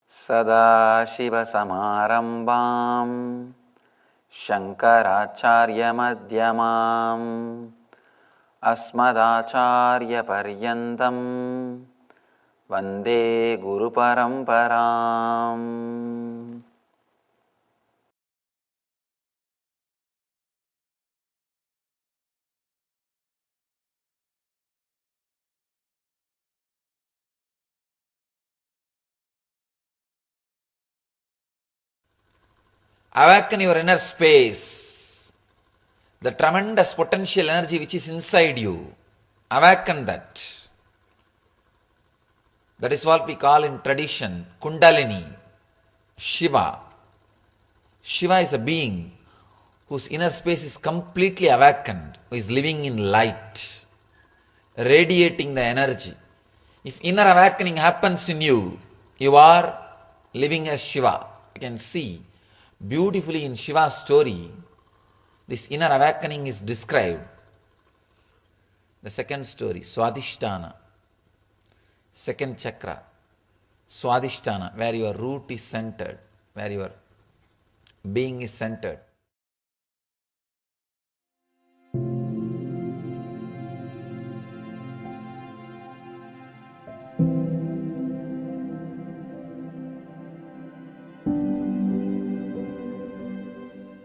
सदाशिवसमारम्भां शङ्कराचार्यमध्यमाम् अस्मदाचार्यपर्यन्तं वन्दे गुरुपरम्पराम्. Awaken your inner space, the tremendous potential energy which is inside you. Awaken that. That is what we call in tradition Kundalini, Shiva. Shiva is a being whose inner space is completely awakened, who is living in light, radiating the energy. If inner awakening happens in you, you are living as Shiva. You can see beautifully in Shiva's story, this inner awakening is described. The second story, Swadhisthana, second chakra, Swadhisthana, where your root is centered, where your being is centered.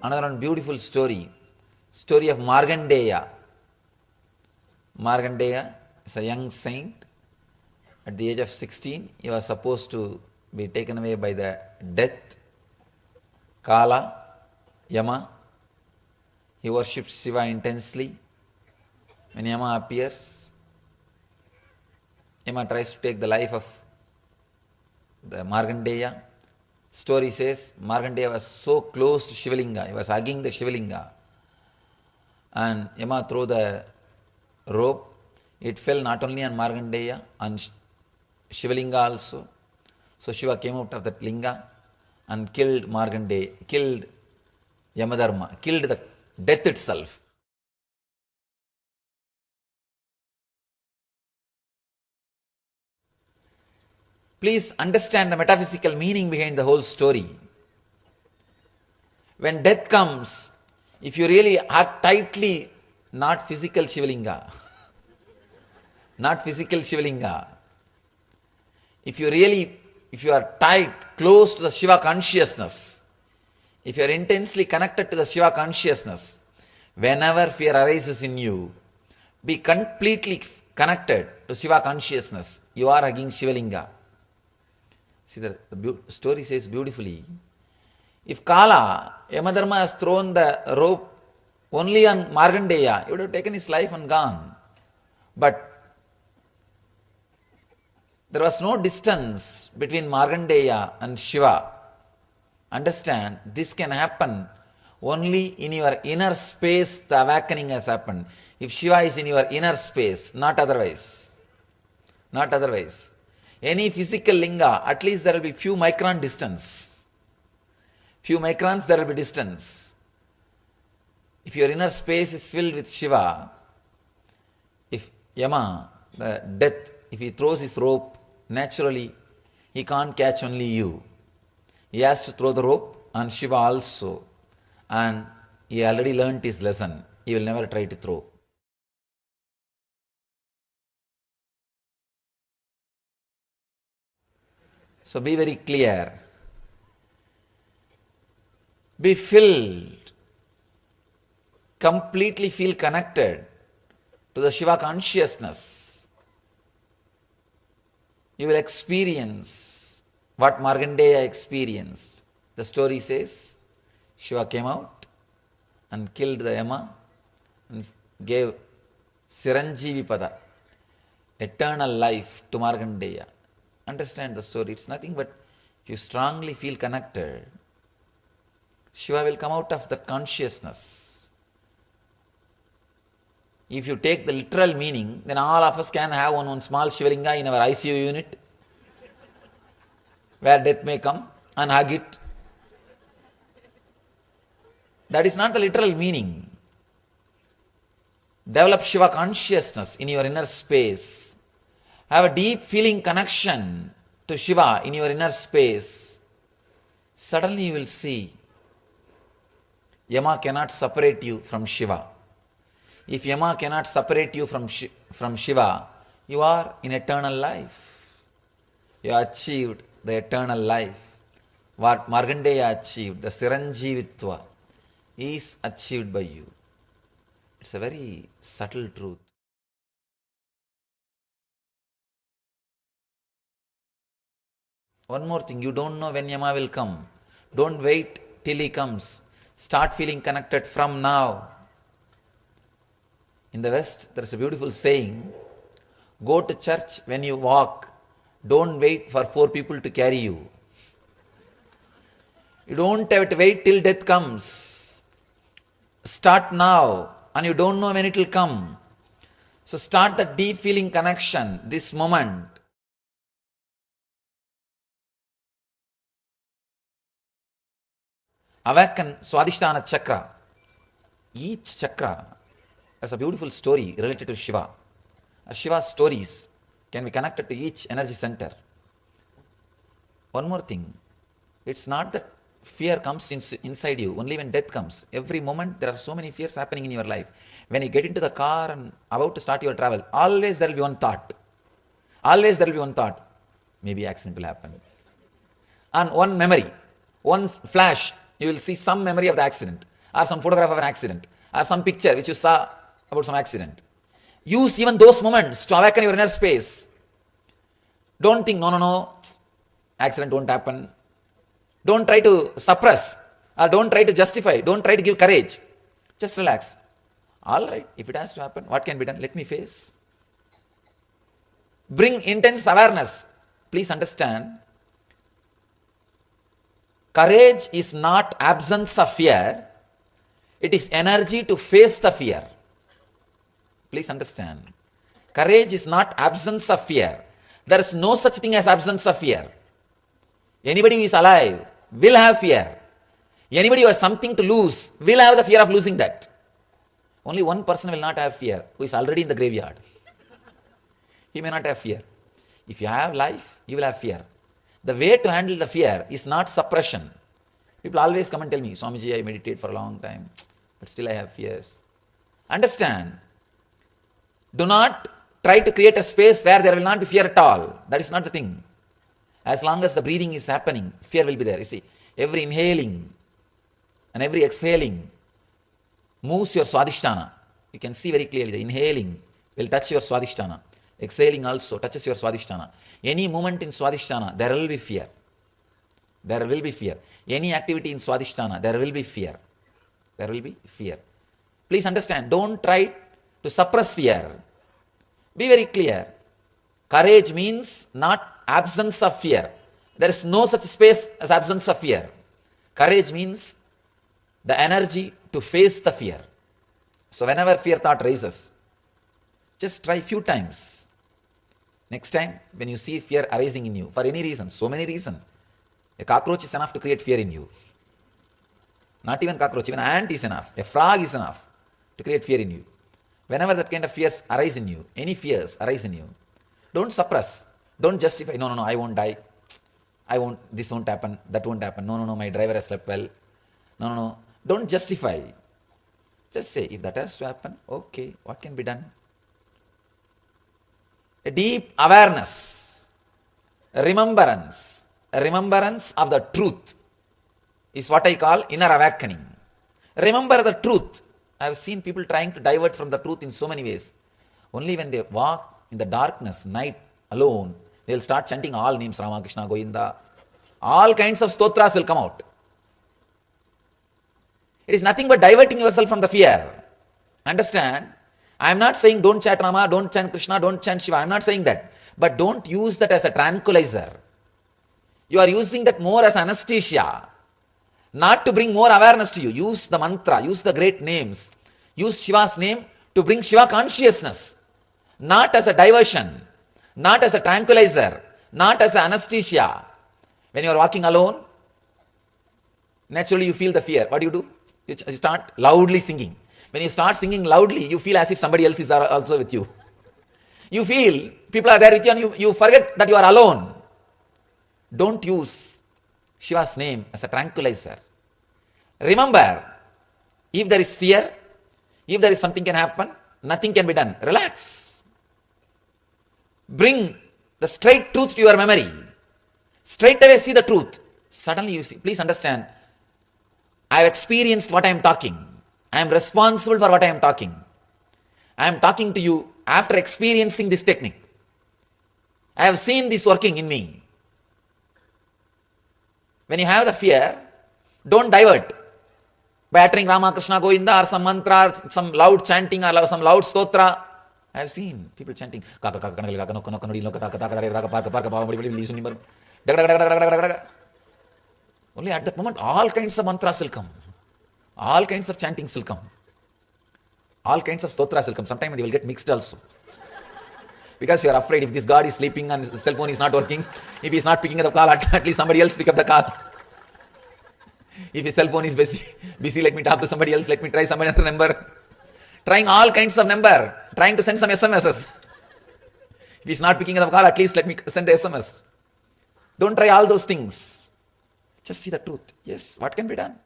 Another one beautiful story of Markandeya. Markandeya is a young saint. At the age of 16, he was supposed to be taken away by the death, Kala, Yama. He worships Shiva intensely. When Yama appears, Yama tries to take the life of the Markandeya. Story says Markandeya was so close to Shivalinga, he was hugging the Shivalinga, and Yama threw the rope. It fell not only on Markandeya, on Shivalinga also. So Shiva came out of that linga and killed Markandeya, killed Yamadharma, killed the death itself. Please understand the metaphysical meaning behind the whole story. When death comes, if you really are tightly, not physical Shivalinga, if you are tight, close to the Shiva consciousness, if you are intensely connected to the Shiva consciousness, whenever fear arises in you, be completely connected to Shiva consciousness. You are hugging Shivalinga. See, the story says beautifully, if Kala, Yamadharma has thrown the rope only on Markandeya, he would have taken his life and gone. But there was no distance between Markandeya and Shiva. Understand, this can happen only in your inner space. The awakening has happened. If Shiva is in your inner space, not otherwise. Not otherwise. Any physical linga, at least there will be few micron distance. Few microns there will be distance. If your inner space is filled with Shiva, if Yama, the death, if he throws his rope, naturally he can't catch only you. He has to throw the rope on Shiva also. And he already learnt his lesson. He will never try to throw. So be very clear. Be filled. Completely feel connected to the Shiva consciousness. You will experience what Markandeya experienced. The story says Shiva came out and killed the Yama and gave Siranjeevi Pada, eternal life, to Markandeya. Understand the story. It's nothing but if you strongly feel connected, Shiva will come out of that consciousness. If you take the literal meaning, then all of us can have one small Shivalinga in our ICU unit, where death may come, and hug it. That is not the literal meaning. Develop Shiva consciousness in your inner space. Have a deep feeling connection to Shiva in your inner space, suddenly you will see Yama cannot separate you from Shiva. If Yama cannot separate you from Shiva, you are in eternal life. You have achieved the eternal life. What Markandeya achieved, the Siranjivitva, is achieved by you. It's a very subtle truth. One more thing, you don't know when Yama will come. Don't wait till he comes. Start feeling connected from now. In the West, there is a beautiful saying, go to church when you walk. Don't wait for 4 people to carry you. You don't have to wait till death comes. Start now, and you don't know when it will come. So start the deep feeling connection this moment. Awaken Swadhisthana chakra. Each chakra has a beautiful story related to Shiva. Shiva's stories can be connected to each energy center. One more thing, it's not that fear comes inside you only when death comes. Every moment there are so many fears happening in your life. When you get into the car and about to start your travel, always there will be one thought. Always there will be one thought. Maybe accident will happen. And one memory, one flash, you will see some memory of the accident, or some photograph of an accident, or some picture which you saw about some accident. Use even those moments to awaken your inner space. Don't think, no, accident won't happen. Don't try to suppress, or don't try to justify, don't try to give courage. Just relax. All right, if it has to happen, what can be done? Let me face. Bring intense awareness. Please understand, courage is not absence of fear. It is energy to face the fear. Please understand. Courage is not absence of fear. There is no such thing as absence of fear. Anybody who is alive will have fear. Anybody who has something to lose will have the fear of losing that. Only one person will not have fear, who is already in the graveyard. He may not have fear. If you have life, you will have fear. The way to handle the fear is not suppression. People always come and tell me, Swamiji, I meditate for a long time, but still I have fears. Understand. Do not try to create a space where there will not be fear at all. That is not the thing. As long as the breathing is happening, fear will be there. You see, every inhaling and every exhaling moves your Swadhisthana. You can see very clearly the inhaling will touch your Swadhisthana. Exhaling also touches your Swadhisthana. Any movement in Swadhisthana, there will be fear. There will be fear. Any activity in Swadhisthana, there will be fear. There will be fear. Please understand, don't try to suppress fear. Be very clear. Courage means not absence of fear. There is no such space as absence of fear. Courage means the energy to face the fear. So whenever fear thought rises, just try few times. Next time, when you see fear arising in you, for any reason, so many reasons, a cockroach is enough to create fear in you. Not even cockroach, even an ant is enough. A frog is enough to create fear in you. Whenever that kind of fears arise in you, any fears arise in you, don't suppress. Don't justify. No, I won't die. This won't happen. That won't happen. No, my driver has slept well. No. Don't justify. Just say, if that has to happen, okay, what can be done? A deep awareness, a remembrance of the truth is what I call inner awakening. Remember the truth. I have seen people trying to divert from the truth in so many ways. Only when they walk in the darkness, night, alone, they will start chanting all names, Rama, Krishna, Govinda. All kinds of stotras will come out. It is nothing but diverting yourself from the fear. Understand? I am not saying don't chant Rama, don't chant Krishna, don't chant Shiva. I am not saying that. But don't use that as a tranquilizer. You are using that more as anesthesia. Not to bring more awareness to you. Use the mantra, use the great names. Use Shiva's name to bring Shiva consciousness. Not as a diversion. Not as a tranquilizer. Not as an anesthesia. When you are walking alone, naturally you feel the fear. What do? You start loudly singing. When you start singing loudly, you feel as if somebody else is also with you. You feel people are there with you and you forget that you are alone. Don't use Shiva's name as a tranquilizer. Remember, if there is fear, if there is something can happen, nothing can be done. Relax. Bring the straight truth to your memory. Straight away see the truth. Suddenly you see. Please understand, I have experienced what I am talking. I am responsible for what I am talking. I am talking to you after experiencing this technique. I have seen this working in me. When you have the fear, don't divert by uttering Rama, Krishna, Govinda or some mantra, or some loud chanting or some loud stotra. I have seen people chanting. Only at that moment, all kinds of mantras will come. All kinds of chantings will come. All kinds of stotras will come. Sometimes they will get mixed also. Because you are afraid if this God is sleeping and his cell phone is not working, if he is not picking up the call, at least somebody else pick up the call. If his cell phone is busy, let me talk to somebody else, let me try some other number. Trying all kinds of number, trying to send some SMSs. If he is not picking up the call, at least let me send the SMS. Don't try all those things. Just see the truth. Yes, what can be done?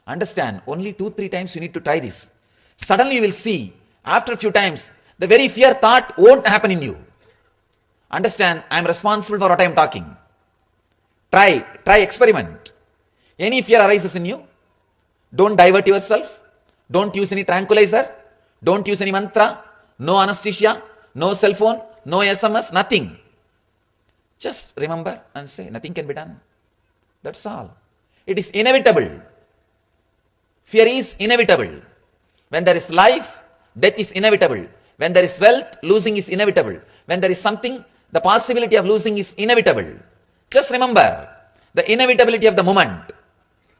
Understand, only 2-3 times you need to try this. Suddenly you will see, after a few times, the very fear thought won't happen in you. Understand, I am responsible for what I am talking. Try, experiment. Any fear arises in you, don't divert yourself, don't use any tranquilizer, don't use any mantra, no anesthesia, no cell phone, no SMS, nothing. Just remember and say, nothing can be done. That's all. It is inevitable. Fear is inevitable. When there is life, death is inevitable. When there is wealth, losing is inevitable. When there is something, the possibility of losing is inevitable. Just remember the inevitability of the moment.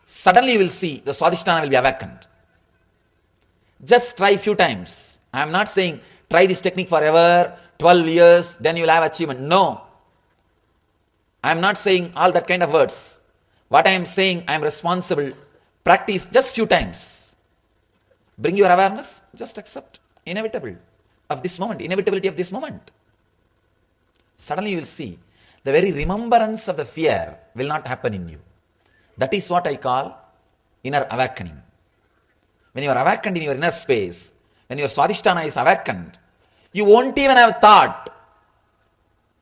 Suddenly you will see the Swadhisthana will be awakened. Just try few times. I am not saying try this technique forever, 12 years, then you will have achievement. No. I am not saying all that kind of words. What I am saying, I am responsible. Practice just few times. Bring your awareness, just accept inevitability of this moment. Suddenly you will see the very remembrance of the fear will not happen in you. That is what I call inner awakening. When you are awakened in your inner space, when your Swadhisthana is awakened, you won't even have thought.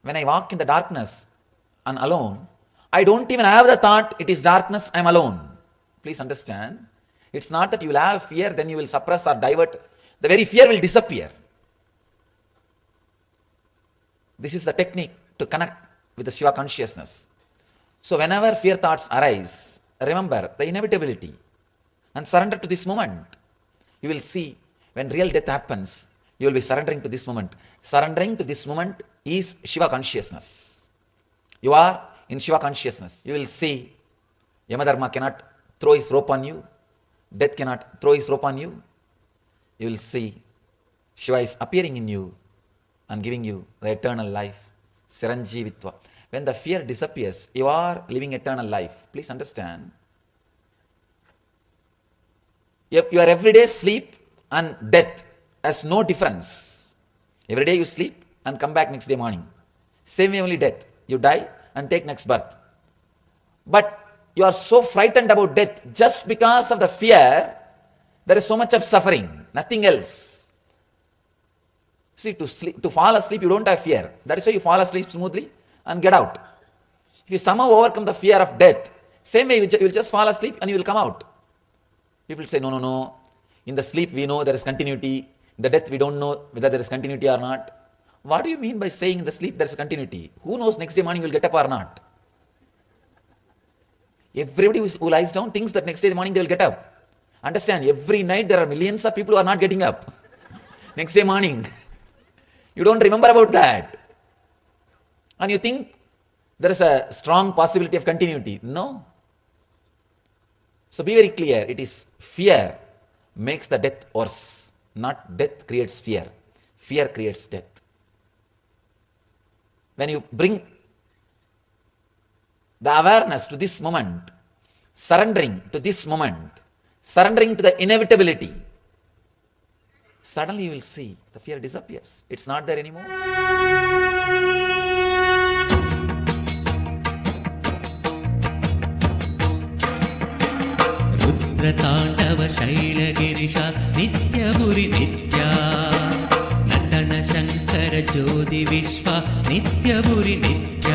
When I walk in the darkness and alone, I don't even have the thought, it is darkness, I am alone. Please understand, it's not that you will have fear, then you will suppress or divert. The very fear will disappear. This is the technique to connect with the Shiva consciousness. So whenever fear thoughts arise, remember the inevitability and surrender to this moment. You will see when real death happens, you will be surrendering to this moment. Surrendering to this moment is Shiva consciousness. You are in Shiva consciousness. You will see Yamadharma cannot throw his rope on you. Death cannot throw his rope on you. You will see Shiva is appearing in you and giving you the eternal life. Siranjivitva. When the fear disappears, you are living eternal life. Please understand. Your everyday sleep and death has no difference. Every day you sleep and come back next day morning. Same way only death. You die and take next birth. But you are so frightened about death just because of the fear, there is so much of suffering, nothing else. See, to fall asleep, you don't have fear. That is why you fall asleep smoothly and get out. If you somehow overcome the fear of death, same way you will just fall asleep and you will come out. People say, no. In the sleep we know there is continuity. In the death we don't know whether there is continuity or not. What do you mean by saying in the sleep there is continuity? Who knows next day morning you will get up or not? Everybody who lies down thinks that next day morning they will get up. Understand, every night there are millions of people who are not getting up. next day morning. You don't remember about that. And you think there is a strong possibility of continuity. No. So be very clear. It is fear makes the death worse. Not death creates fear. Fear creates death. When you bring the awareness to this moment, surrendering to this moment, surrendering to the inevitability, suddenly you will see the fear disappears. It's not there anymore. Rudra Tandava ಶೈಲಗಿರಿಶ ನಿತ್ಯಪುರಿ ನಿತ್ಯ ನಟನ ಶಂಕರ ಜ್ಯೋತಿ ವಿಶ್ವ ನಿತ್ಯಪುರಿ ನಿತ್ಯ